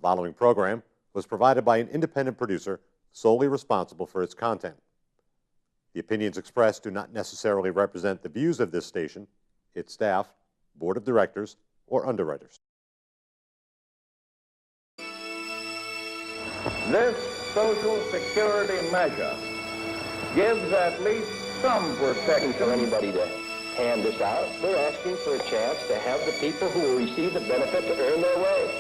following program was provided by an independent producer solely responsible for its content. The opinions expressed do not necessarily represent the views of this station, its staff, board of directors, or underwriters. This Social Security measure gives at least some protection for anybody to hand this out. We're asking for a chance to have the people who will receive the benefit to earn their way.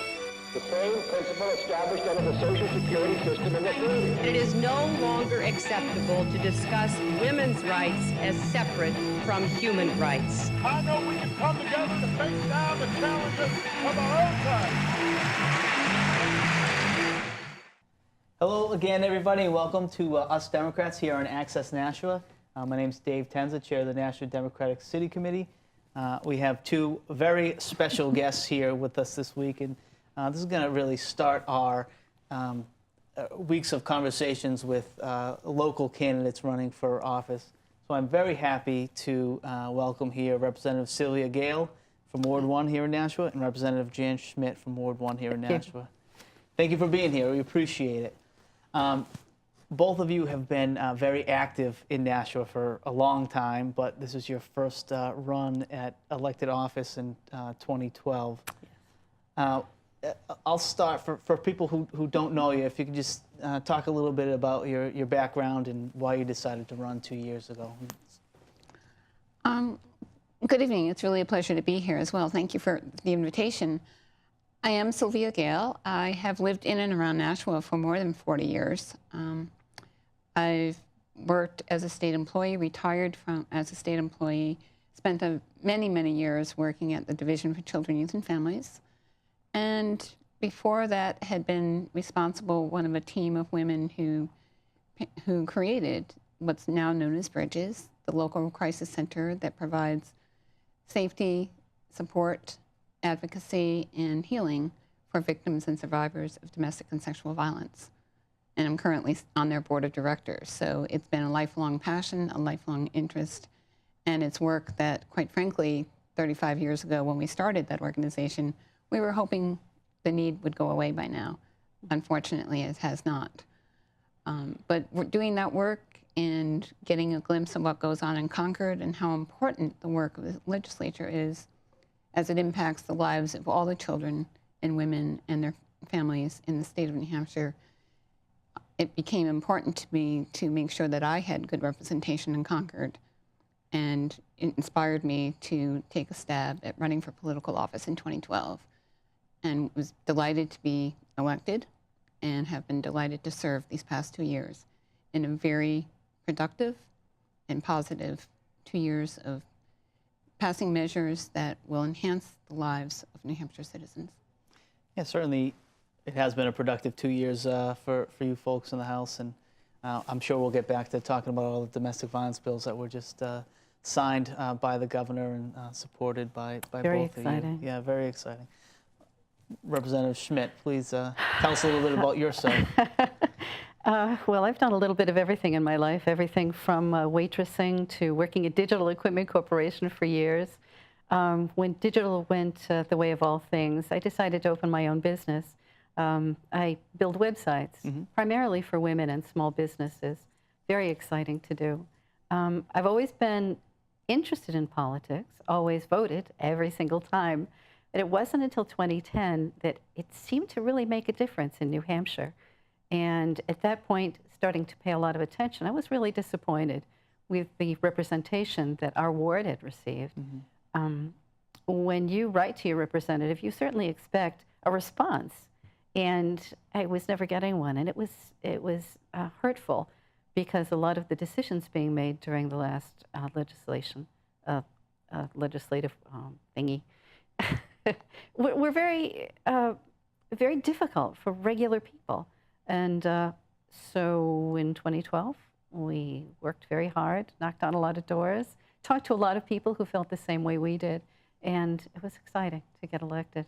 The same principle established under the Social Security system in this area. It is no longer acceptable to discuss women's rights as separate from human rights. I know we can come together to face down the challenges of our own time. Hello again, everybody. Welcome to Us Democrats here on Access Nashua. My name is Dave Tenza, Chair of the National Democratic City Committee. We have two very special guests here with us this week, and this is going to really start our weeks of conversations with local candidates running for office. So I'm very happy to welcome here Representative Sylvia Gale from Ward 1 here in Nashua and Representative Jan Schmidt from Ward 1 here in Nashua. Thank you for being here. We appreciate it. Both of you have been very active in Nashua for a long time, but this is your first run at elected office in 2012. I'll start for people who don't know you, if you could just talk a little bit about your background and why you decided to run 2 years ago. Good evening. It's really a pleasure to be here as well. Thank you for the invitation. I am Sylvia Gale. I have lived in and around Nashua for more than 40 years. I've worked as a state employee, retired as a state employee, spent many, many years working at the Division for Children, Youth, and Families. And before that, had been responsible, one of a team of women who created what's now known as Bridges, the local crisis center that provides safety, support, advocacy, and healing for victims and survivors of domestic and sexual violence. And I'm currently on their board of directors. So it's been a lifelong passion, a lifelong interest, and it's work that, quite frankly, 35 years ago when we started that organization, we were hoping the need would go away by now. Unfortunately, it has not. But we're doing that work and getting a glimpse of what goes on in Concord and how important the work of the legislature is as it impacts the lives of all the children and women and their families in the state of New Hampshire. It became important to me to make sure that I had good representation in Concord, and it inspired me to take a stab at running for political office in 2012, and was delighted to be elected and have been delighted to serve these past 2 years in a very productive and positive 2 years of passing measures that will enhance the lives of New Hampshire citizens. Yeah, certainly it has been a productive 2 years for you folks in the House, and I'm sure we'll get back to talking about all the domestic violence bills that were just signed by the governor and supported by both of you. Yeah, very exciting. Representative Schmidt, please tell us a little bit about yourself. Well, I've done a little bit of everything in my life, everything from waitressing to working at Digital Equipment Corporation for years. When digital went the way of all things, I decided to open my own business. I build websites, primarily for women and small businesses. Very exciting to do. I've always been interested in politics, always voted every single time. And it wasn't until 2010 that it seemed to really make a difference in New Hampshire. And at that point, starting to pay a lot of attention, I was really disappointed with the representation that our ward had received. When you write to your representative, you certainly expect a response. And I was never getting one. And it was hurtful, because a lot of the decisions being made during the last legislative thingy were very, very difficult for regular people. And so in 2012, we worked very hard, knocked on a lot of doors, talked to a lot of people who felt the same way we did, and it was exciting to get elected.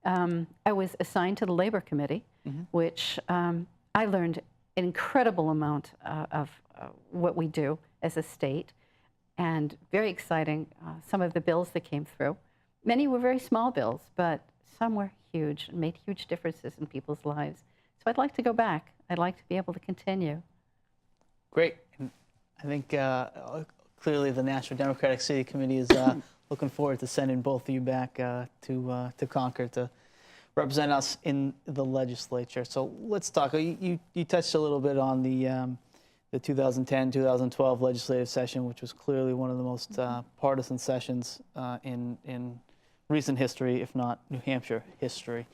I was assigned to the Labor Committee, which I learned an incredible amount of what we do as a state, and very exciting, some of the bills that came through. Many were very small bills, but some were huge, made huge differences in people's lives. So I'd like to go back. I'd like to be able to continue. Great. And I think clearly the National Democratic City Committee is looking forward to sending both of you back to Concord to represent us in the legislature. So let's talk. You touched a little bit on the 2010-2012 legislative session, which was clearly one of the most partisan sessions in recent history, if not New Hampshire history.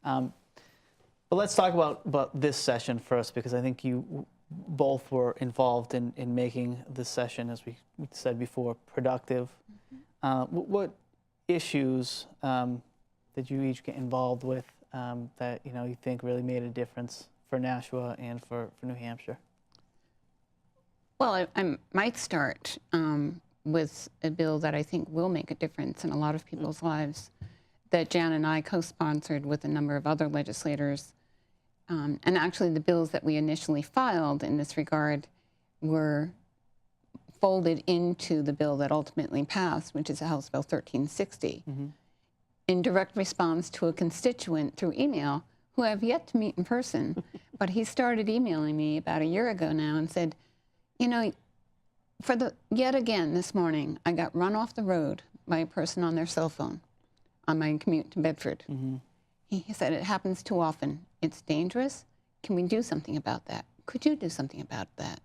But let's talk about this session first, because I think you both were involved in making this session, as we said before, productive. What issues did you each get involved with that you think really made a difference for Nashua and for New Hampshire? Well, I might start with a bill that I think will make a difference in a lot of people's lives, that Jan and I co-sponsored with a number of other legislators. And actually, the bills that we initially filed in this regard were folded into the bill that ultimately passed, which is House Bill 1360, in direct response to a constituent through email who I have yet to meet in person. But he started emailing me about a year ago now and said, yet again this morning, I got run off the road by a person on their cell phone on my commute to Bedford. He said, it happens too often. It's dangerous. Can we do something about that? Could you do something about that?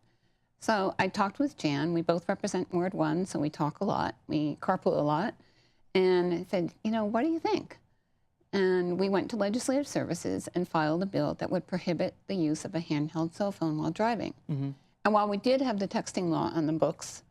So I talked with Jan. We both represent Ward 1, so we talk a lot. We carpool a lot. And I said, what do you think? And we went to Legislative Services and filed a bill that would prohibit the use of a handheld cell phone while driving. And while we did have the texting law on the books,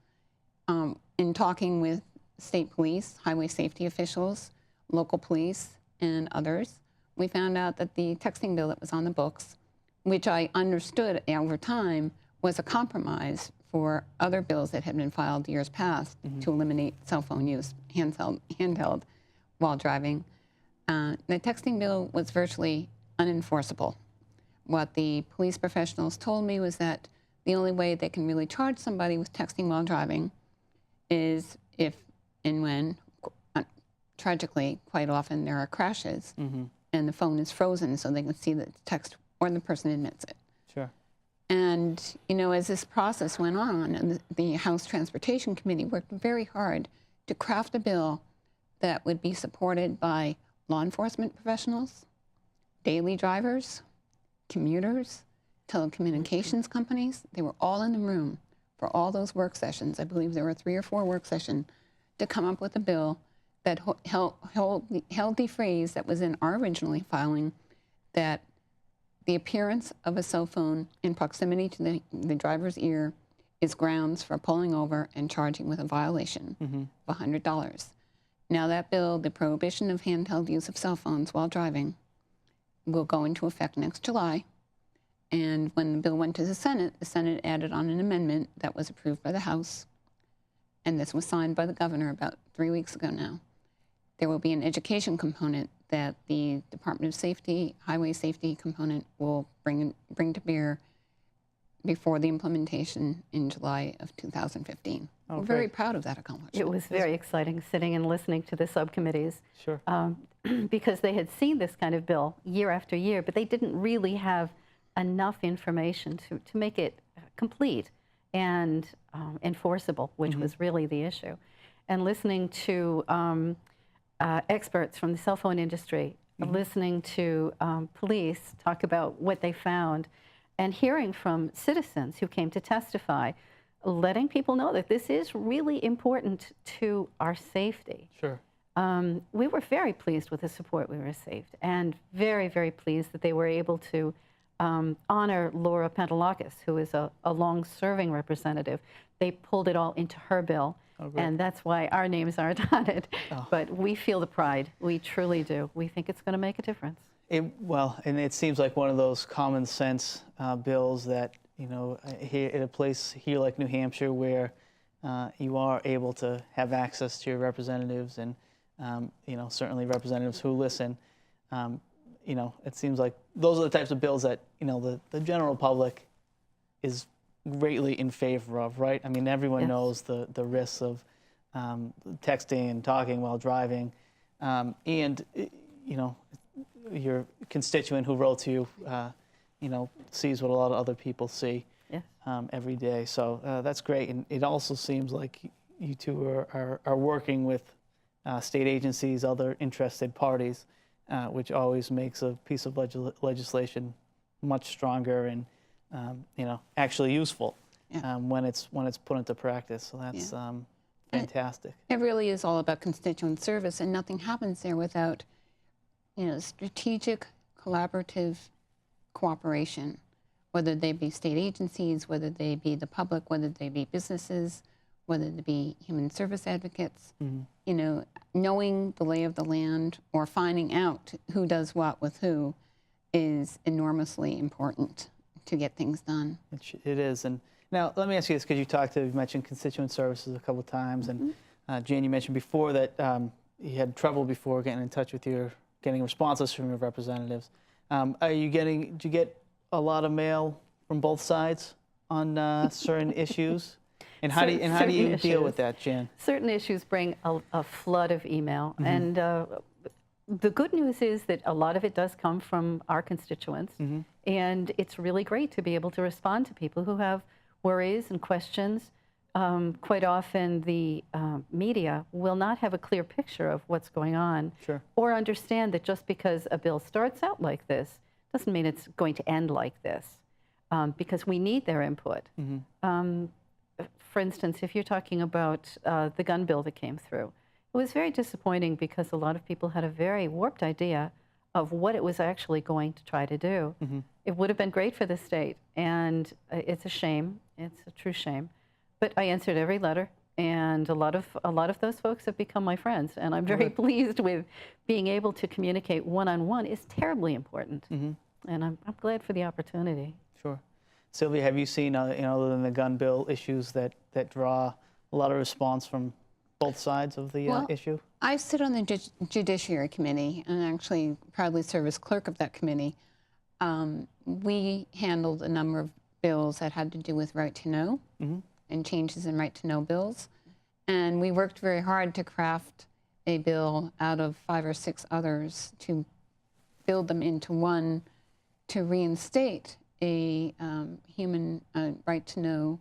in talking with state police, highway safety officials, local police, and others, we found out that the texting bill that was on the books, which I understood over time was a compromise for other bills that had been filed years past to eliminate cell phone use, handheld while driving. The texting bill was virtually unenforceable. What the police professionals told me was that the only way they can really charge somebody with texting while driving is if and when, tragically, quite often there are crashes and the phone is frozen so they can see the text or the person admits it. Sure. And, as this process went on, and the House Transportation Committee worked very hard to craft a bill that would be supported by law enforcement professionals, daily drivers, commuters, telecommunications companies. They were all in the room for all those work sessions. I believe there were 3 or 4 work sessions to come up with a bill that held the phrase that was in our original filing, that the appearance of a cell phone in proximity to the driver's ear is grounds for pulling over and charging with a violation of $100. Now that bill, the prohibition of handheld use of cell phones while driving, will go into effect next July. And when the bill went to the Senate added on an amendment that was approved by the House, and this was signed by the governor about 3 weeks ago now. There will be an education component that the Department of Safety, Highway Safety component will bring to bear before the implementation in July of 2015. We're very proud of that accomplishment. It was very exciting sitting and listening to the subcommittees. Sure. Because they had seen this kind of bill year after year, but they didn't really have enough information to make it complete and enforceable, which was really the issue. And listening to experts from the cell phone industry, listening to police talk about what they found, and hearing from citizens who came to testify, letting people know that this is really important to our safety. Sure. We were very pleased with the support we received, and very, very pleased that they were able to honor Laura Pentelakis, who is a long-serving representative. They pulled it all into her bill, and that's why our names aren't on it. But we feel the pride. We truly do. We think it's going to make a difference. Well, and it seems like one of those common sense bills that, here in a place here like New Hampshire where you are able to have access to your representatives and, certainly representatives who listen. It seems like those are the types of bills that, the general public is greatly in favor of, right? I mean, everyone knows the risks of texting and talking while driving. your constituent who wrote to you, you know, sees what a lot of other people see every day. So that's great. And it also seems like you two are working with state agencies, other interested parties, which always makes a piece of legislation much stronger and you know, actually useful when it's put into practice. So that's fantastic. It really is all about constituent service, and nothing happens there without, you know, strategic, collaborative cooperation, whether they be state agencies, whether they be the public, whether they be businesses, whether they be human service advocates. You know, knowing the lay of the land or finding out who does what with who is enormously important to get things done. It is. And now let me ask you this, because you mentioned constituent services a couple of times, and Jan, you mentioned before that you had trouble before getting in touch with getting responses from your representatives. Did you get a lot of mail from both sides on certain issues? And how do you deal with that, Jan? Certain issues bring a flood of email, and the good news is that a lot of it does come from our constituents, and it's really great to be able to respond to people who have worries and questions. Quite often the media will not have a clear picture of what's going on, or understand that just because a bill starts out like this doesn't mean it's going to end like this, because we need their input. For instance, if you're talking about the gun bill that came through, it was very disappointing because a lot of people had a very warped idea of what it was actually going to try to do. It would have been great for the state, and it's a shame. It's a true shame. But I answered every letter, and a lot of those folks have become my friends, and I'm very pleased with being able to communicate one-on-one is terribly important, and I'm glad for the opportunity. Sure. Sylvia, have you seen, you know, other than the gun bill, issues that draw a lot of response from both sides of the issue? I sit on the Judiciary Committee and actually proudly serve as clerk of that committee. We handled a number of bills that had to do with right to know and changes in right to know bills. And we worked very hard to craft a bill out of 5 or 6 others to build them into one to reinstate a human right to know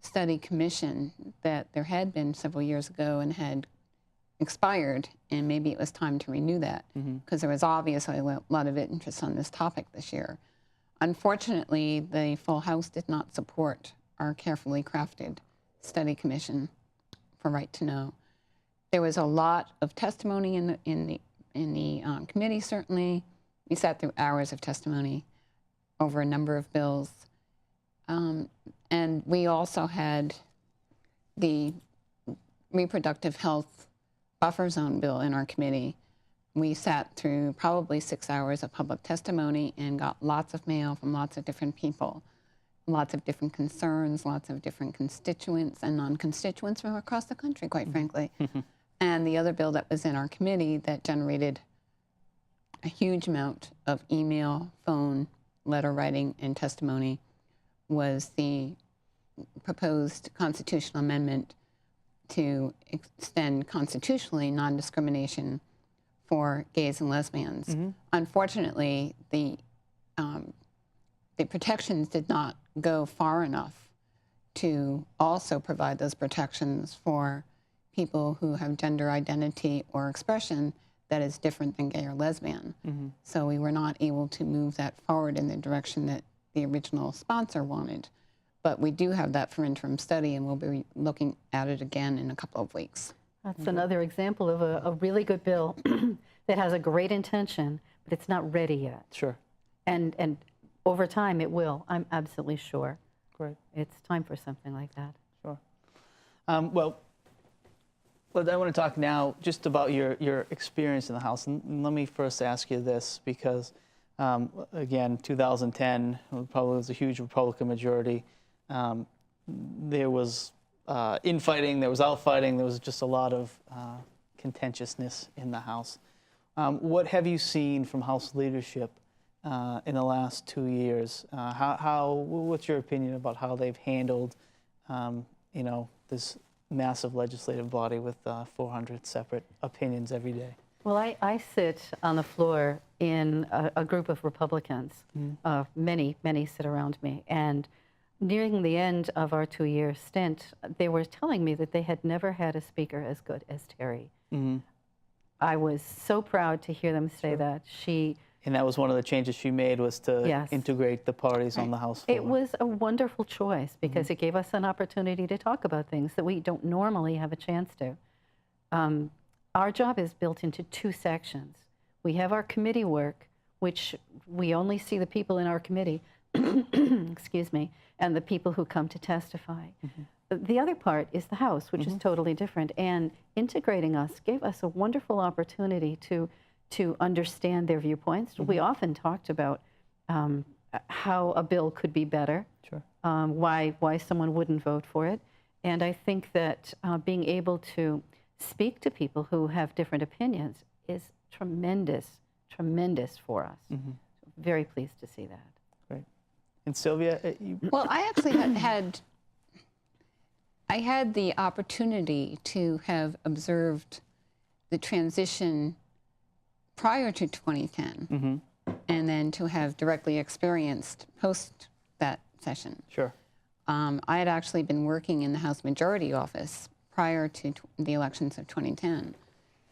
study commission that there had been several years ago and had expired, and maybe it was time to renew that because there was obviously a lot of interest on this topic this year. Unfortunately, the full House did not support our carefully crafted study commission for right to know. There was a lot of testimony in the committee. Certainly, we sat through hours of testimony over a number of bills. And we also had the reproductive health buffer zone bill in our committee. We sat through probably 6 hours of public testimony and got lots of mail from lots of different people, lots of different concerns, lots of different constituents and non-constituents from across the country, quite frankly. And the other bill that was in our committee that generated a huge amount of email, phone, letter writing, and testimony was the proposed constitutional amendment to extend constitutionally non-discrimination for gays and lesbians. Unfortunately, the protections did not go far enough to also provide those protections for people who have gender identity or expression that is different than gay or lesbian. So we were not able to move that forward in the direction that the original sponsor wanted. But we do have that for interim study, and we'll be looking at it again in a couple of weeks. That's another example of a really good bill that has a great intention, but it's not ready yet. Sure. And over time it will, I'm absolutely sure. Great. It's time for something like that. Sure. Well, I want to talk now just about your experience in the House. And let me first ask you this, because, again, 2010 probably was a huge Republican majority. There was infighting, there was outfighting, there was just a lot of contentiousness in the House. What have you seen from House leadership in the last 2 years? What's your opinion about how they've handled, this massive legislative body with 400 separate opinions every day? Well, I sit on the floor in a group of Republicans. Many sit around me. And nearing the end of our 2-year stint, they were telling me that they had never had a speaker as good as Terry. I was so proud to hear them say that. And that was one of the changes she made, was to integrate the parties on the House floor. It was a wonderful choice because it gave us an opportunity to talk about things that we don't normally have a chance to. Our job is built into 2 sections. We have our committee work, which we only see the people in our committee, excuse me, and the people who come to testify. The other part is the House, which is totally different. And integrating us gave us a wonderful opportunity to understand their viewpoints. We often talked about how a bill could be better, why someone wouldn't vote for it. And I think that being able to speak to people who have different opinions is tremendous for us. Very pleased to see that. Great. And Sylvia? Well, I actually had the opportunity to have observed the transition prior to 2010, and then to have directly experienced post that session. Sure. I had actually been working in the House Majority Office prior to the elections of 2010.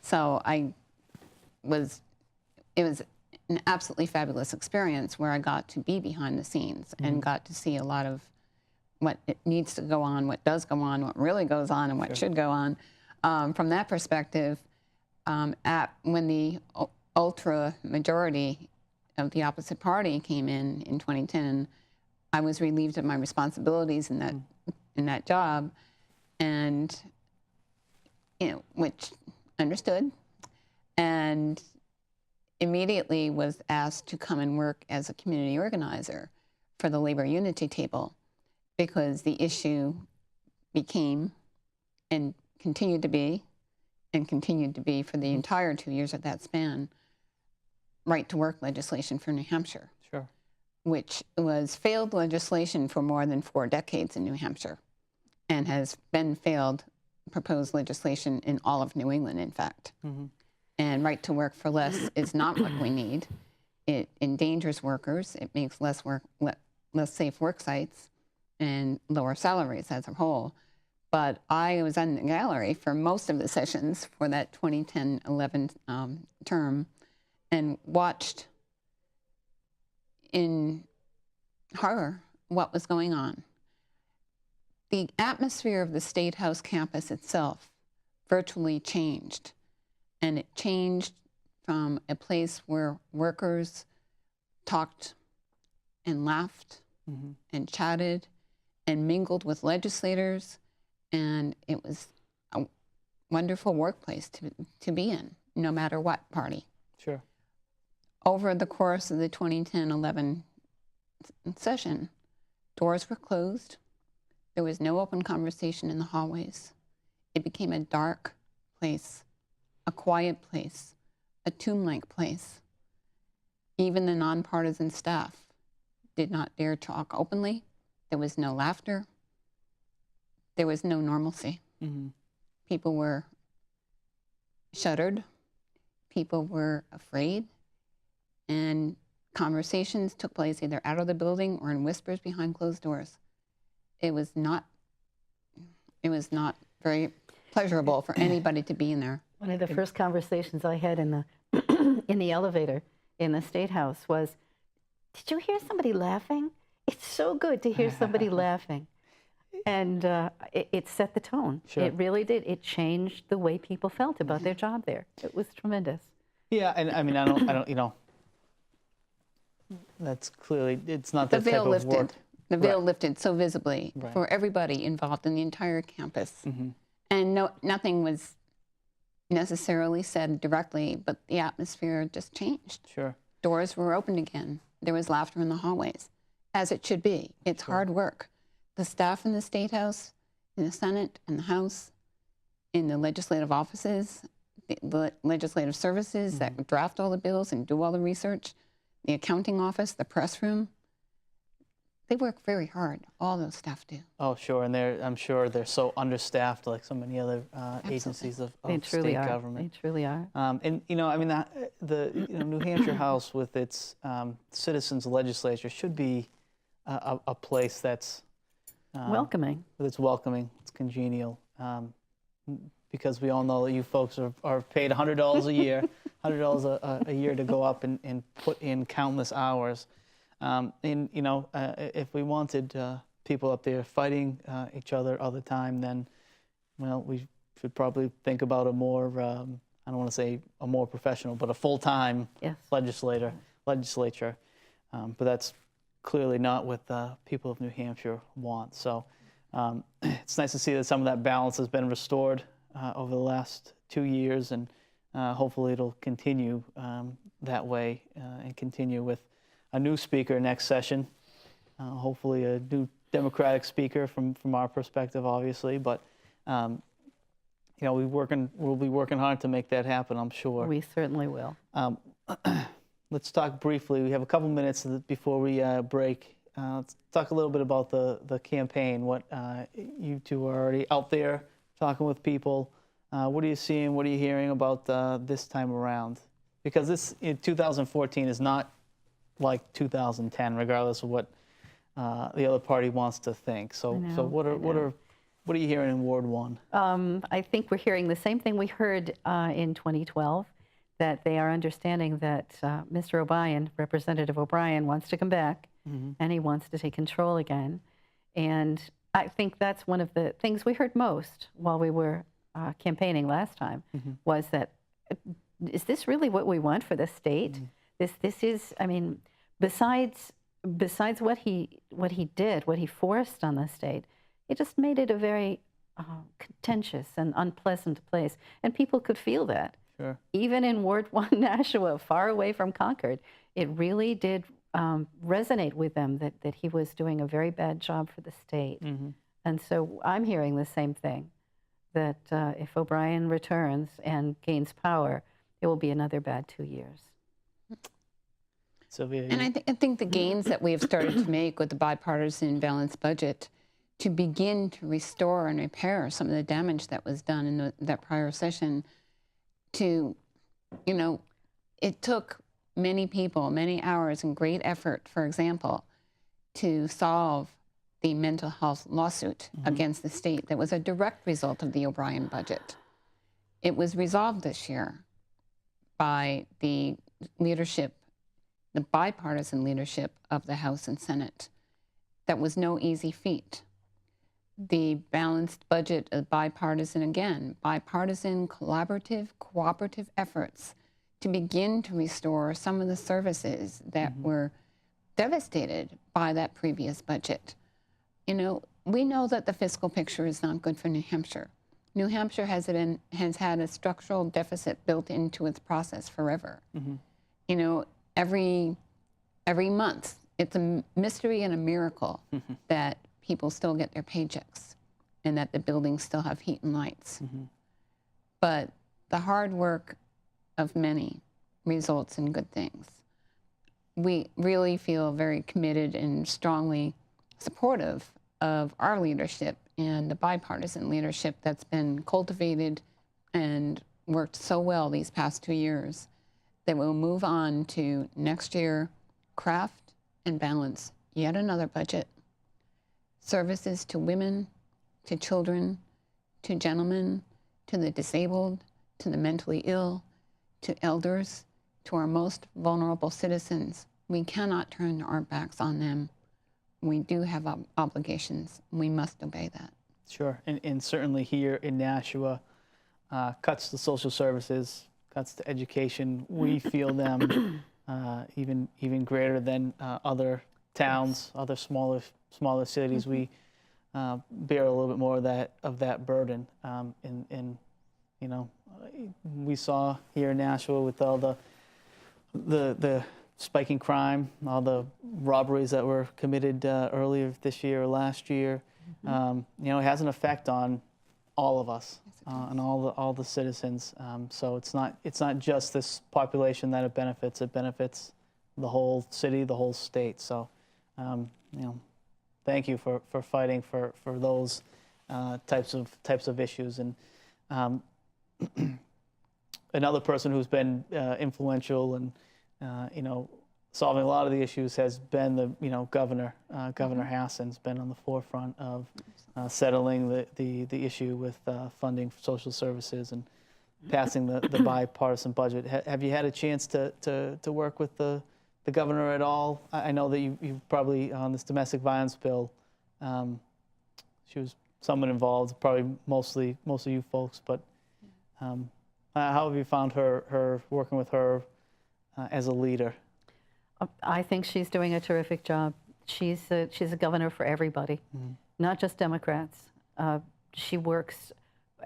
So it was an absolutely fabulous experience where I got to be behind the scenes and got to see a lot of what it needs to go on, what does go on, what really goes on, and what should go on. From that perspective, when the ultra majority of the opposite party came in 2010, I was relieved of my responsibilities in that job, and which understood, and immediately was asked to come and work as a community organizer for the Labor Unity Table, because the issue became and continued to be for the entire 2 years of that span, right to work legislation for New Hampshire. Sure. Which was failed legislation for more than 4 decades in New Hampshire, and has been failed proposed legislation in all of New England, in fact. And right to work for less is not what we need. It endangers workers. It makes less safe work sites and lower salaries as a whole. But I was in the gallery for most of the sessions for that 2010-11 term, and watched in horror what was going on. The atmosphere of the State House campus itself virtually changed. And it changed from a place where workers talked and laughed and chatted and mingled with legislators. And it was a wonderful workplace to be in, no matter what party. Sure. Over the course of the 2010-11 session, doors were closed. There was no open conversation in the hallways. It became a dark place, a quiet place, a tomb-like place. Even the nonpartisan staff did not dare talk openly. There was no laughter. There was no normalcy. People were shuddered. People were afraid. And conversations took place either out of the building or in whispers behind closed doors. It was not very pleasurable for anybody to be in there. One of the first conversations I had in the elevator in the State House was, "Did you hear somebody laughing? It's so good to hear somebody laughing." And it set the tone. Sure. It really did. It changed the way people felt about their job there. It was tremendous. Yeah, and I mean, I don't, that's clearly, it's not that type of work. The veil lifted so visibly for everybody involved in the entire campus. And nothing was necessarily said directly, but the atmosphere just changed. Sure. Doors were opened again. There was laughter in the hallways, as it should be. It's hard work. The staff in the State House, in the Senate, in the House, in the legislative offices, the legislative services that draft all the bills and do all the research, the accounting office, the press room, they work very hard. All those staff do. Oh, sure, and I'm sure they're so understaffed, like so many other agencies of state government. They truly are. And I mean, the New Hampshire House with its citizens legislature should be a place that's Welcoming. It's welcoming, it's congenial, because we all know that you folks are paid $100 a year, $100 a year to go up and put in countless hours. And if we wanted people up there fighting each other all the time, then, well, we should probably think about a more, I don't want to say a more professional, but a full-time legislature. But that's clearly not what the people of New Hampshire want. So it's nice to see that some of that balance has been restored over the last 2 years, and hopefully it'll continue that way and continue with a new speaker next session, hopefully a new Democratic speaker from our perspective, obviously, but we'll be working hard to make that happen, I'm sure. We certainly will. Let's talk briefly. We have a couple minutes before we break. Let's talk a little bit about the campaign. What you two are already out there talking with people. What are you seeing? What are you hearing about this time around? Because this 2014 is not like 2010, regardless of what the other party wants to think. So what are you hearing in Ward 1? I think we're hearing the same thing we heard in 2012. That they are understanding that Mr. O'Brien, Representative O'Brien, wants to come back, and he wants to take control again. And I think that's one of the things we heard most while we were campaigning last time, was that, is this really what we want for the state? This is, I mean, besides what he did, what he forced on the state, it just made it a very contentious and unpleasant place, and people could feel that. Sure. Even in Ward 1, Nashua, far away from Concord, it really did resonate with them that he was doing a very bad job for the state. And so I'm hearing the same thing, that if O'Brien returns and gains power, it will be another bad 2 years. Sylvia, and I think the gains that we have started to make with the bipartisan balanced budget to begin to restore and repair some of the damage that was done in that prior session, it took many people, many hours and great effort, for example, to solve the mental health lawsuit against the state that was a direct result of the O'Brien budget. It was resolved this year by the leadership, the bipartisan leadership of the House and Senate. That was no easy feat. The balanced budget of bipartisan, collaborative, cooperative efforts to begin to restore some of the services that were devastated by that previous budget. We know that the fiscal picture is not good for New Hampshire. New Hampshire has had a structural deficit built into its process forever. Every month, it's a mystery and a miracle that people still get their paychecks and that the buildings still have heat and lights. But the hard work of many results in good things. We really feel very committed and strongly supportive of our leadership and the bipartisan leadership that's been cultivated and worked so well these past 2 years, that we'll move on to next year, craft and balance yet another budget. Services to women, to children, to gentlemen, to the disabled, to the mentally ill, to elders, to our most vulnerable citizens. We cannot turn our backs on them. We do have obligations. We must obey that. Sure, and certainly here in Nashua, cuts to social services, cuts to education, we feel them even greater than other towns, other smaller cities. We bear a little bit more of that burden. We saw here in Nashua with all the spiking crime, all the robberies that were committed earlier this year or last year. It has an effect on all of us and all the citizens. So it's not just this population that it benefits. It benefits the whole city, the whole state. So thank you for fighting for those types of issues. And another person who's been influential and solving a lot of the issues has been the Governor Hassan's been on the forefront of settling the issue with funding for social services and passing the bipartisan budget. Have you had a chance to work with the governor at all? I know that you probably on this domestic violence bill. She was someone involved, probably mostly you folks. But how have you found her working with her as a leader? I think she's doing a terrific job. She's a governor for everybody, not just Democrats. She works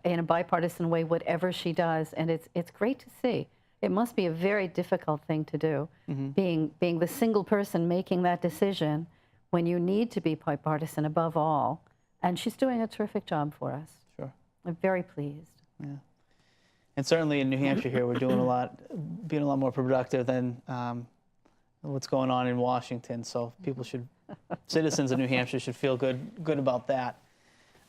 in a bipartisan way, whatever she does, and it's great to see. It must be a very difficult thing to do, being the single person making that decision when you need to be bipartisan above all. And she's doing a terrific job for us. Sure. I'm very pleased. Yeah. And certainly in New Hampshire here, we're doing being a lot more productive than what's going on in Washington. So people citizens of New Hampshire should feel good about that.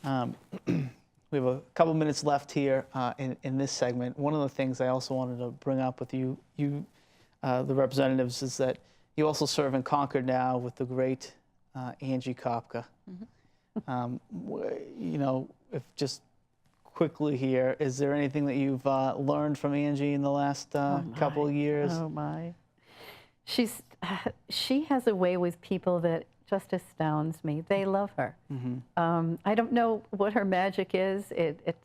We have a couple minutes left here in this segment. One of the things I also wanted to bring up with you, the representatives, is that you also serve in Concord now with the great Angie Kopka. If just quickly here, is there anything that you've learned from Angie in the last couple of years? Oh my. She has a way with people that just astounds me. They love her. I don't know what her magic is. It's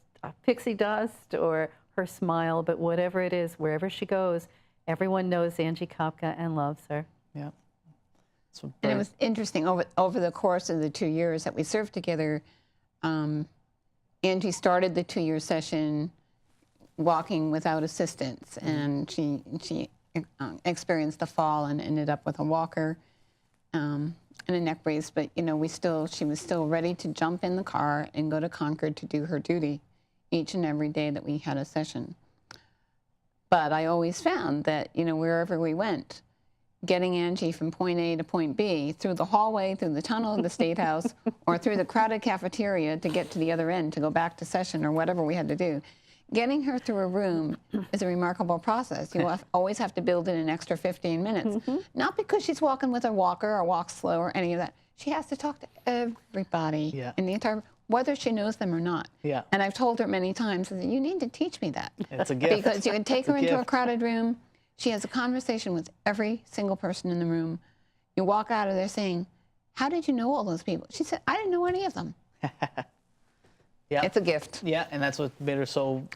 pixie dust or her smile, but whatever it is, wherever she goes, everyone knows Angie Kopka and loves her. Yeah. And it was interesting, over the course of the 2 years that we served together, Angie started the 2-year session walking without assistance, and she experienced a fall and ended up with a walker and a neck brace. But she was still ready to jump in the car and go to Concord to do her duty each and every day that we had a session. But I always found that wherever we went, getting Angie from point A to point B, through the hallway, through the tunnel of the State House, or through the crowded cafeteria to get to the other end, to go back to session or whatever we had to do, getting her through a room is a remarkable process. You always have to build in an extra 15 minutes. Not because she's walking with her walker or walks slow or any of that. She has to talk to everybody in the entire, whether she knows them or not. Yeah. And I've told her many times, you need to teach me that. It's a gift. Because you can take her into a crowded room. She has a conversation with every single person in the room. You walk out of there saying, how did you know all those people? She said, I didn't know any of them. Yeah. It's a gift. Yeah, and that's what made her so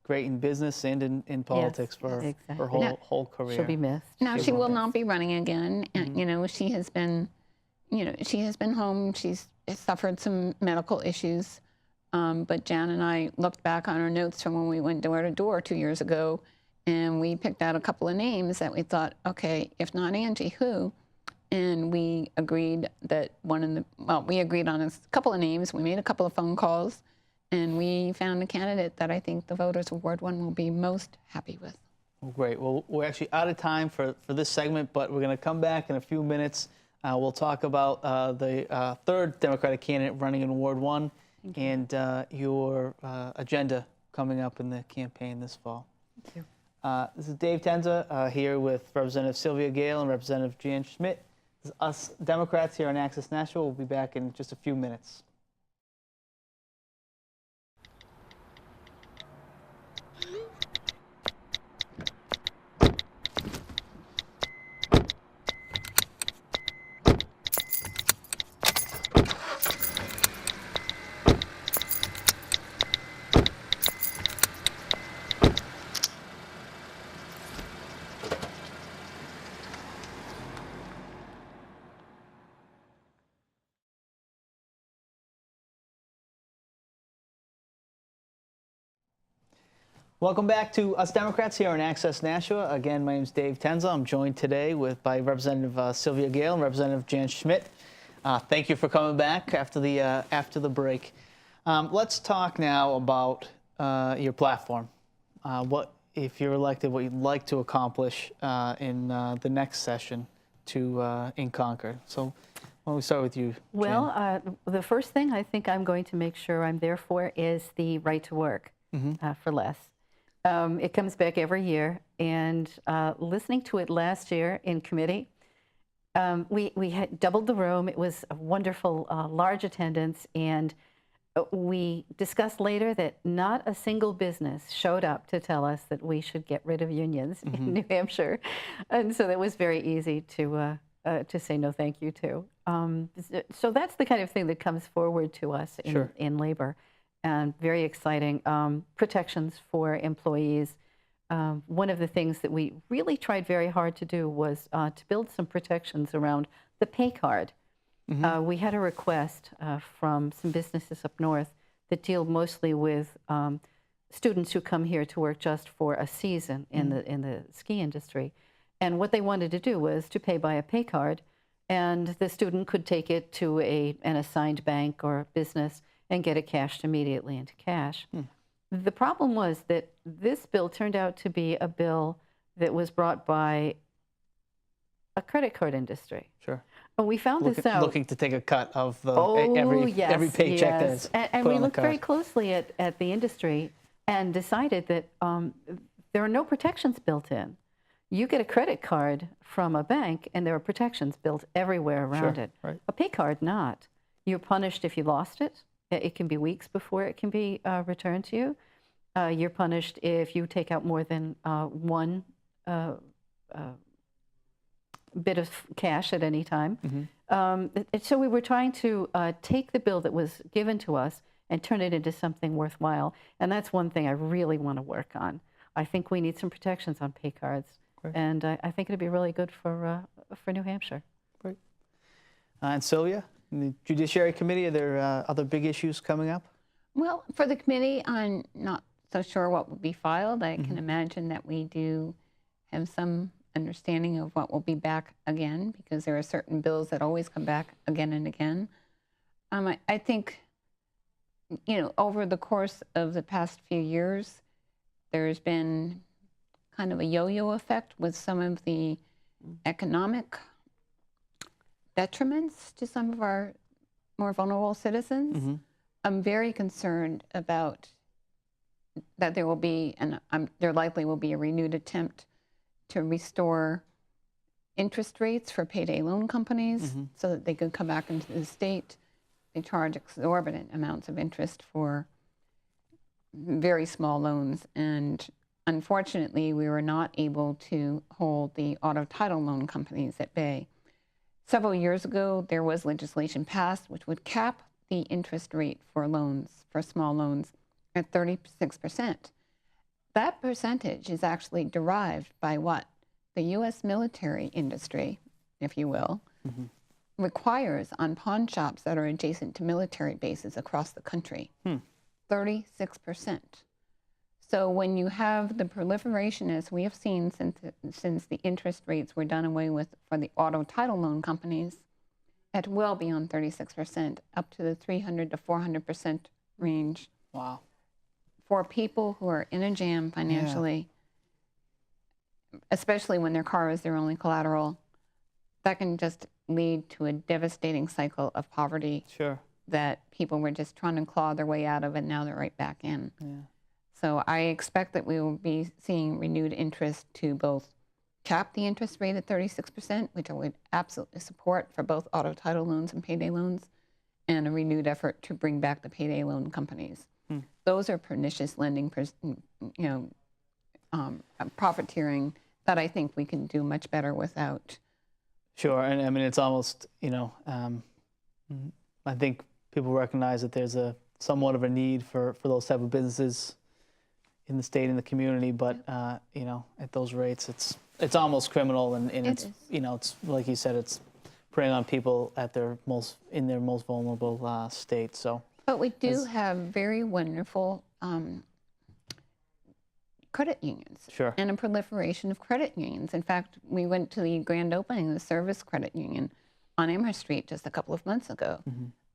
great in business and in politics for her whole career. She'll be missed. Now, she will not be running again. And, she has been, she has been home. She's suffered some medical issues. But Jan and I looked back on our notes from when we went door to door 2 years ago, and we picked out a couple of names that we thought, okay, if not Angie, who? And we agreed that we agreed on a couple of names. We made a couple of phone calls, and we found a candidate that I think the voters of Ward 1 will be most happy with. Well, great. Well, we're actually out of time for this segment, but we're going to come back in a few minutes. We'll talk about the third Democratic candidate running in Ward 1 and your agenda coming up in the campaign this fall. Thank you. This is Dave Tenza here with Representative Sylvia Gale and Representative Jan Schmidt. This is us Democrats here on Access Nashville. We'll be back in just a few minutes. Welcome back to Us Democrats here on Access Nashua. Again, my name is Dave Tenza. I'm joined today by Representative Sylvia Gale and Representative Jan Schmidt. Thank you for coming back after the break. Let's talk now about your platform. What, if you're elected, what you'd like to accomplish in the next session in Concord. So Well, we start with you, Jan. Well, the first thing I think I'm going to make sure I'm there for is the right to work for less. It comes back every year, and listening to it last year in committee, we had doubled the room. It was a wonderful, large attendance, and we discussed later that not a single business showed up to tell us that we should get rid of unions in New Hampshire, and so that was very easy to say no thank you to. So that's the kind of thing that comes forward to us in labor, and very exciting. Protections for employees. One of the things that we really tried very hard to do was to build some protections around the pay card. We had a request from some businesses up north that deal mostly with students who come here to work just for a season in the ski industry. And what they wanted to do was to pay by a pay card, and the student could take it to an assigned bank or business and get it cashed immediately into cash. The problem was that this bill turned out to be a bill that was brought by a credit card industry. Sure. And we found this out. Looking to take a cut of the, every paycheck that is and we looked very closely at the industry and decided that there are no protections built in. You get a credit card from a bank, and there are protections built everywhere around it. Right. A pay card, not. You're punished if you lost it. It can be weeks before it can be returned to you. You're punished if you take out more than one bit of cash at any time. So we were trying to take the bill that was given to us and turn it into something worthwhile. And that's one thing I really want to work on. I think we need some protections on pay cards. Great. And I think it'd be really good for New Hampshire. Great. And Sylvia, in the Judiciary Committee, are there other big issues coming up? Well, for the committee, I'm not so sure what will be filed. I can imagine that we do have some understanding of what will be back again, because there are certain bills that always come back again and again. I think, over the course of the past few years, there's been kind of a yo-yo effect with some of the economic detriments to some of our more vulnerable citizens. I'm very concerned about that there will be, and there likely will be, a renewed attempt to restore interest rates for payday loan companies so that they could come back into the state. They charge exorbitant amounts of interest for very small loans, and unfortunately, we were not able to hold the auto title loan companies at bay. Several years ago, there was legislation passed which would cap the interest rate for loans, for small loans, at 36%. That percentage is actually derived by what the U.S. military industry, if you will, requires on pawn shops that are adjacent to military bases across the country. 36%. So when you have the proliferation, as we have seen since the interest rates were done away with for the auto title loan companies, at well beyond 36%, up to the 300 to 400% range. Wow. For people who are in a jam financially, especially when their car is their only collateral, that can just lead to a devastating cycle of poverty that people were just trying to claw their way out of, and now they're right back in. So I expect that we will be seeing renewed interest to both cap the interest rate at 36%, which I would absolutely support for both auto title loans and payday loans, and a renewed effort to bring back the payday loan companies. Those are pernicious lending, profiteering that I think we can do much better without. Sure, and I mean, it's almost, I think people recognize that there's somewhat of a need for those type of businesses in the state and the community, but at those rates, it's almost criminal, and it's it's like you said, it's preying on people at their most vulnerable state. So, but we do have very wonderful credit unions, and a proliferation of credit unions. In fact, we went to the grand opening of the Service Credit Union on Amherst Street just a couple of months ago,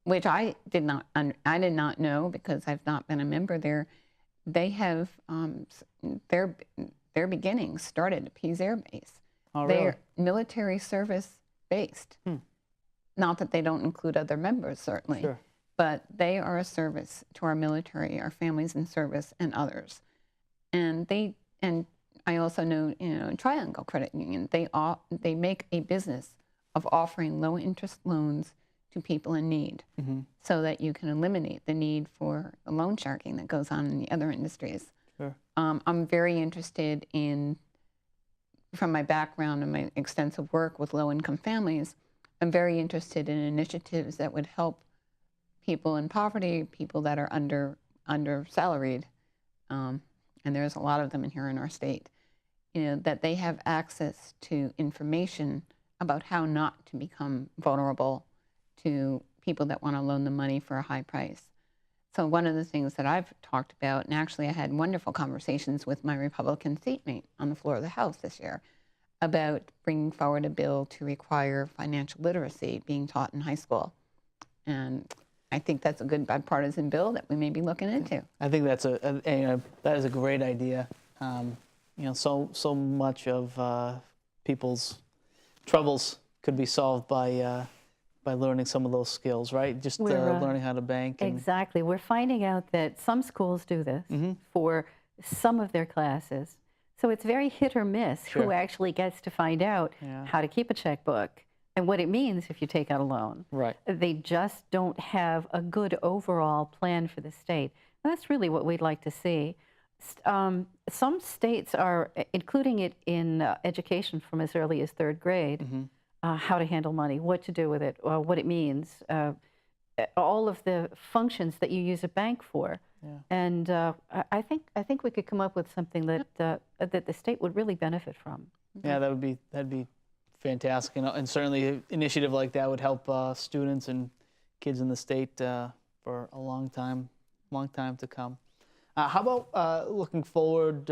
which I did not know because I've not been a member there. They have their beginnings started at Pease Air Base. Oh, They're really? military service based. not that they don't include other members, certainly, Sure. but they are a service to our military, our families in service, and others. And I also know, Triangle Credit Union, they make a business of offering low interest loans to people in need, so that you can eliminate the need for the loan sharking that goes on in the other industries. Sure. I'm very interested in, from my background and my extensive work with low-income families, I'm very interested in initiatives that would help people in poverty, people that are under salaried, and there's a lot of them here in our state, that they have access to information about how not to become vulnerable to people that want to loan them money for a high price. So one of the things that I've talked about, and actually I had wonderful conversations with my Republican seatmate on the floor of the House this year, about bringing forward a bill to require financial literacy being taught in high school. And I think that's a good bipartisan bill that we may be looking into. I think that's that is a great idea. So much of people's troubles could be solved by learning some of those skills, right? Just learning how to bank. Exactly. We're finding out that some schools do this for some of their classes. So it's very hit or miss who actually gets to find out how to keep a checkbook and what it means if you take out a loan. Right. They just don't have a good overall plan for the state. And that's really what we'd like to see. Some states are including it in education from as early as 3rd grade, how to handle money, what to do with it, what it means, all of the functions that you use a bank for. Yeah. And I think we could come up with something that that the state would really benefit from. Yeah, that'd be fantastic, and certainly an initiative like that would help students and kids in the state for a long time to come. How about looking forward,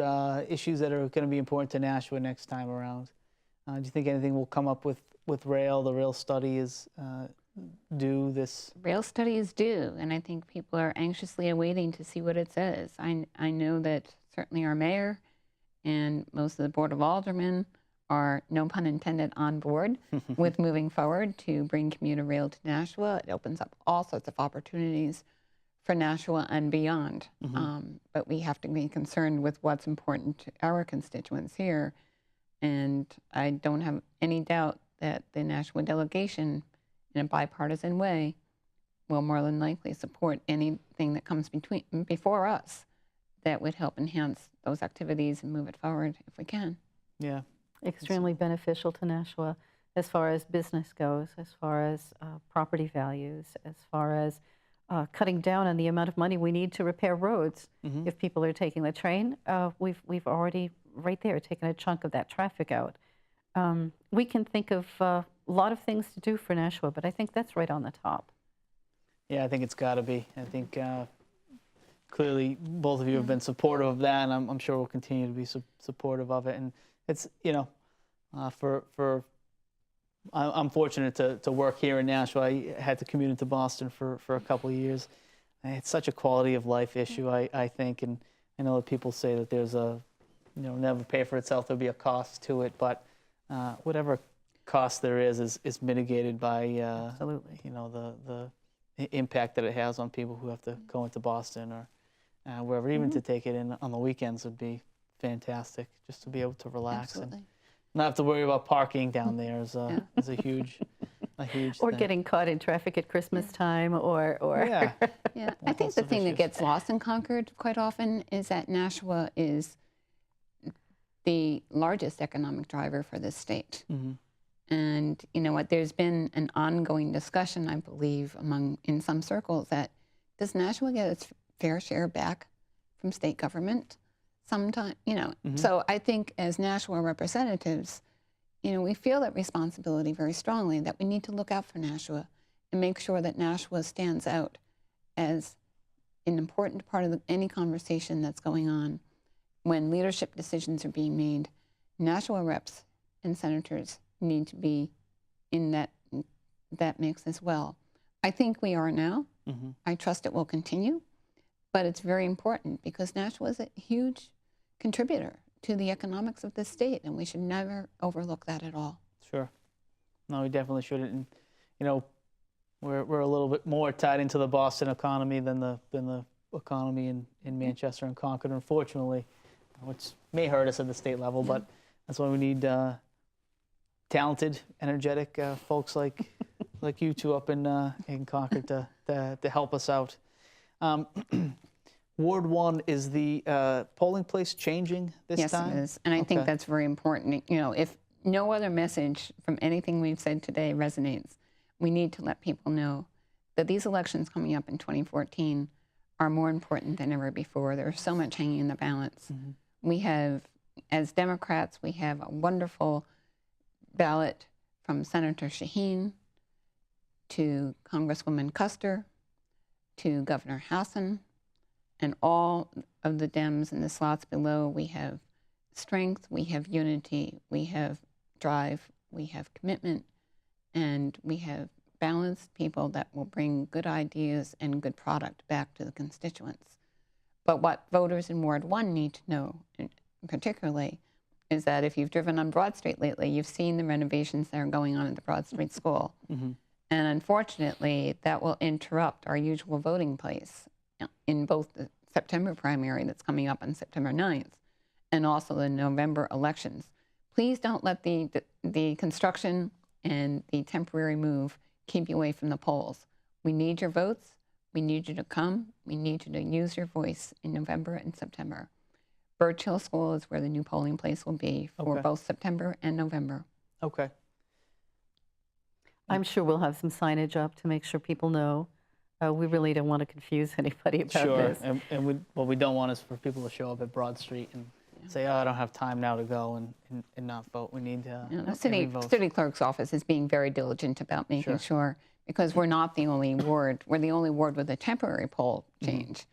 issues that are going to be important to Nashua next time around? Do you think anything will come up with rail? The rail study is due this. Rail study is due, and I think people are anxiously awaiting to see what it says. I know that certainly our mayor and most of the Board of Aldermen are, no pun intended, on board with moving forward to bring commuter rail to Nashua. It opens up all sorts of opportunities for Nashua and beyond. But we have to be concerned with what's important to our constituents here. And I don't have any doubt that the Nashua delegation, in a bipartisan way, will more than likely support anything that comes before us that would help enhance those activities and move it forward if we can. Yeah. Extremely beneficial to Nashua as far as business goes, as far as property values, as far as cutting down on the amount of money we need to repair roads. If people are taking the train, we've already right there taken a chunk of that traffic out. We can think of a lot of things to do for Nashua, but I think that's right on the top. Yeah, I think it's got to be. I think clearly both of you have been supportive of that, and I'm sure we'll continue to be supportive of it. And it's, I'm fortunate to work here in Nashua. I had to commute into Boston for a couple of years. And it's such a quality of life issue, I think, and I know that people say that there's never pay for itself, there'll be a cost to it, but whatever cost there is mitigated by Absolutely. The impact that it has on people who have to go into Boston or wherever. Even to take it in on the weekends would be fantastic, just to be able to relax. Absolutely. And not have to worry about parking down there is a huge or thing. getting caught in traffic at Christmas time or Yeah, I think the thing that gets lost in Concord quite often is that Nashua is the largest economic driver for this state. And you know what, there's been an ongoing discussion, I believe, in some circles, that does Nashua get its fair share back from state government sometime, So I think as Nashua representatives, we feel that responsibility very strongly, that we need to look out for Nashua and make sure that Nashua stands out as an important part of any conversation that's going on. When leadership decisions are being made, Nashua reps and senators need to be in that mix as well. I think we are now. I trust it will continue, but it's very important because Nashua is a huge contributor to the economics of this state, and we should never overlook that at all. Sure. No, we definitely shouldn't. And, we're a little bit more tied into the Boston economy than the economy in Manchester and Concord, unfortunately, which may hurt us at the state level. But that's why we need talented, energetic folks like you two up in Concord to help us out. Ward 1, is the polling place changing this time? Yes, it is. And I think that's very important. You know, if no other message from anything we've said today resonates, we need to let people know that these elections coming up in 2014 are more important than ever before. There's so much hanging in the balance. We have, as Democrats, we have a wonderful ballot from Senator Shaheen to Congresswoman Custer to Governor Hassan, and all of the Dems in the slots below. We have strength, we have unity, we have drive, we have commitment, and we have balanced people that will bring good ideas and good product back to the constituents. But what voters in Ward 1 need to know, particularly, is that if you've driven on Broad Street lately, you've seen the renovations that are going on at the Broad Street School. And unfortunately, that will interrupt our usual voting place in both the September primary that's coming up on September 9th and also the November elections. Please don't let the construction and the temporary move keep you away from the polls. We need your votes. We need you to come. We need you to use your voice in November and September. Birch Hill School is where the new polling place will be for both September and November. Okay. I'm sure we'll have some signage up to make sure people know. We really don't want to confuse anybody about this. Sure, and what we don't want is for people to show up at Broad Street and say, oh, I don't have time now to go and not vote. We need to the city clerk's office is being very diligent about making sure, because we're not the only ward. We're the only ward with a temporary poll change,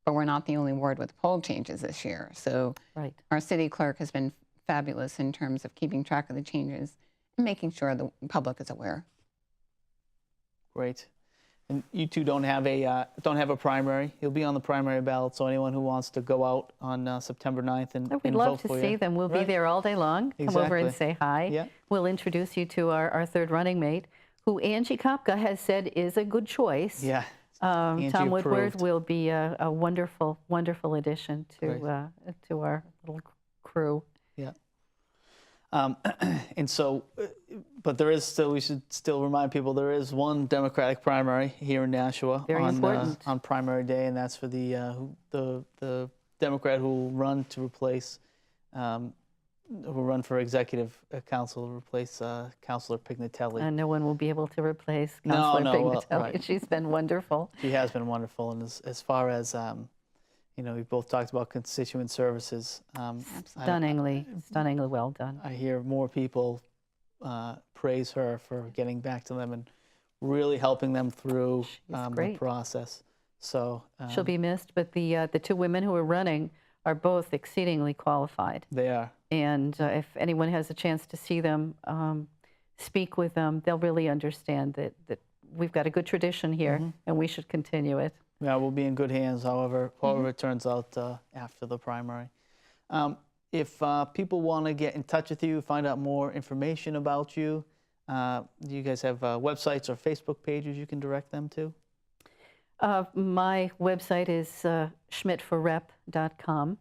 but we're not the only ward with poll changes this year. So our city clerk has been fabulous in terms of keeping track of the changes and making sure the public is aware. Great. And you two don't have a primary. You'll be on the primary ballot, so anyone who wants to go out on September 9th and we'd love to see them. We'll be there all day long. Come over and say hi. Yeah. We'll introduce you to our third running mate, who Angie Kopka has said is a good choice. Yeah. Tom Woodward will be a wonderful, wonderful addition to our little crew. Yeah. And so, but there is still, we should still remind people, there is one Democratic primary here in Nashua on primary day, and that's for the Democrat who will run to replace, who will run for executive council to replace Councilor Pignatelli. And no one will be able to replace Councilor Pignatelli. She's been wonderful. She has been wonderful, and as far as you know, we both talked about constituent services. Stunningly well done. I hear more people praise her for getting back to them and really helping them through the process. So she'll be missed, but the two women who are running are both exceedingly qualified. They are. And if anyone has a chance to see them, speak with them, they'll really understand that we've got a good tradition here, and we should continue it. Yeah, we'll be in good hands, however it turns out after the primary. If people want to get in touch with you, find out more information about you, do you guys have websites or Facebook pages you can direct them to? My website is schmidtforrep.com.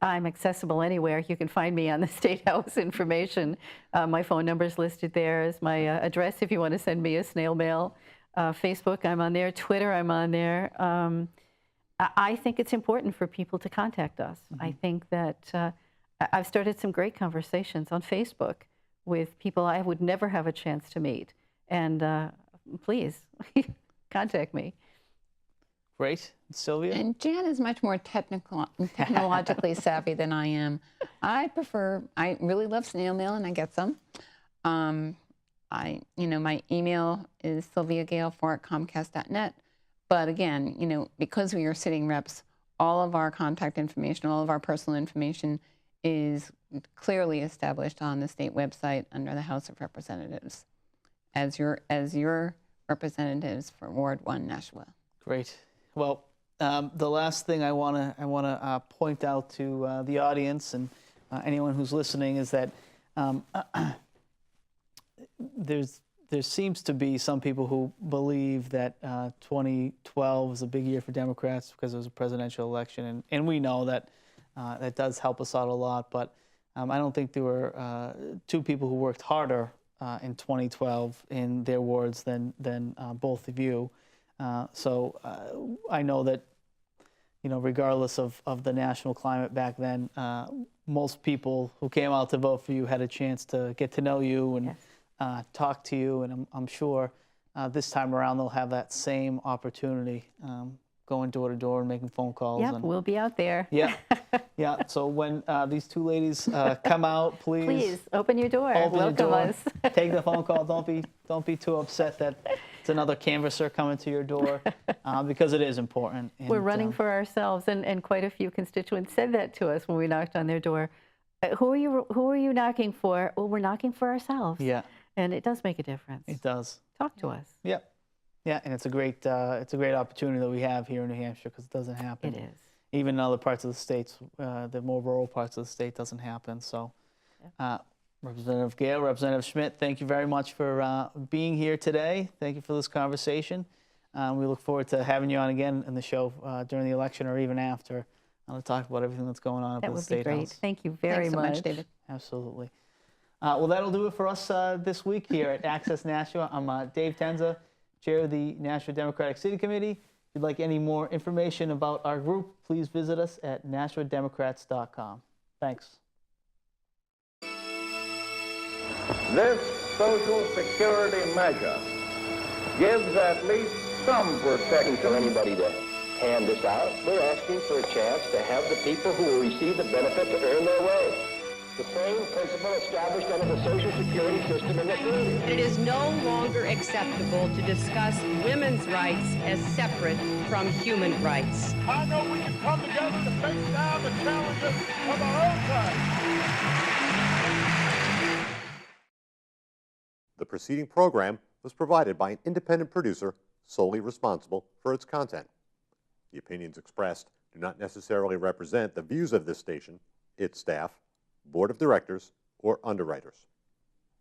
I'm accessible anywhere. You can find me on the State House information. My phone number is listed there as my address if you want to send me a snail mail. Facebook, I'm on there. Twitter, I'm on there. I think it's important for people to contact us. I think that I've started some great conversations on Facebook with people I would never have a chance to meet. And please, contact me. Great. Sylvia? And Jan is much more technologically savvy than I am. I really love snail mail, and I get some. My email is sylviagale4@comcast.net. But again, because we are sitting reps, all of our contact information, all of our personal information is clearly established on the state website under the House of Representatives as your representatives for Ward 1 Nashua. Great. Well, the last thing I want to point out to the audience and anyone who's listening is that there's there seems to be some people who believe that 2012 was a big year for Democrats because it was a presidential election, and we know that that does help us out a lot. But I don't think there were two people who worked harder in 2012 in their wards than both of you. So I know that, you know, regardless of the national climate back then, most people who came out to vote for you had a chance to get to know you and talk to you, and I'm sure this time around they'll have that same opportunity, going door to door and making phone calls. Yep, we'll be out there. Yeah, yeah. So when these two ladies come out, please open your door. Welcome us. Take the phone call. Don't be too upset that it's another canvasser coming to your door, because it is important. And, we're running for ourselves, and quite a few constituents said that to us when we knocked on their door. Who are you knocking for? Well, we're knocking for ourselves. Yeah. And it does make a difference. It does. Talk to us. Yeah. Yeah, and it's a great opportunity that we have here in New Hampshire, because it doesn't happen. It is. Even in other parts of the states, the more rural parts of the state, doesn't happen. So, Representative Gale, Representative Schmidt, thank you very much for being here today. Thank you for this conversation. We look forward to having you on again in the show during the election or even after, to talk about everything that's going on at the State House. That would be great. Thank you very much, David. Absolutely. Well, that'll do it for us this week here at Access Nashua. I'm Dave Tenza, Chair of the National Democratic City Committee. If you'd like any more information about our group, please visit us at NashuaDemocrats.com. Thanks. This Social Security measure gives at least some protection For anybody to hand this out, we're asking for a chance to have the people who will receive the benefit to earn their way. The same principle established under the Social Security system in this country. It is no longer acceptable to discuss women's rights as separate from human rights. I know we can come together to face down the challenges of our own time. The preceding program was provided by an independent producer solely responsible for its content. The opinions expressed do not necessarily represent the views of this station, its staff, board of directors, or underwriters.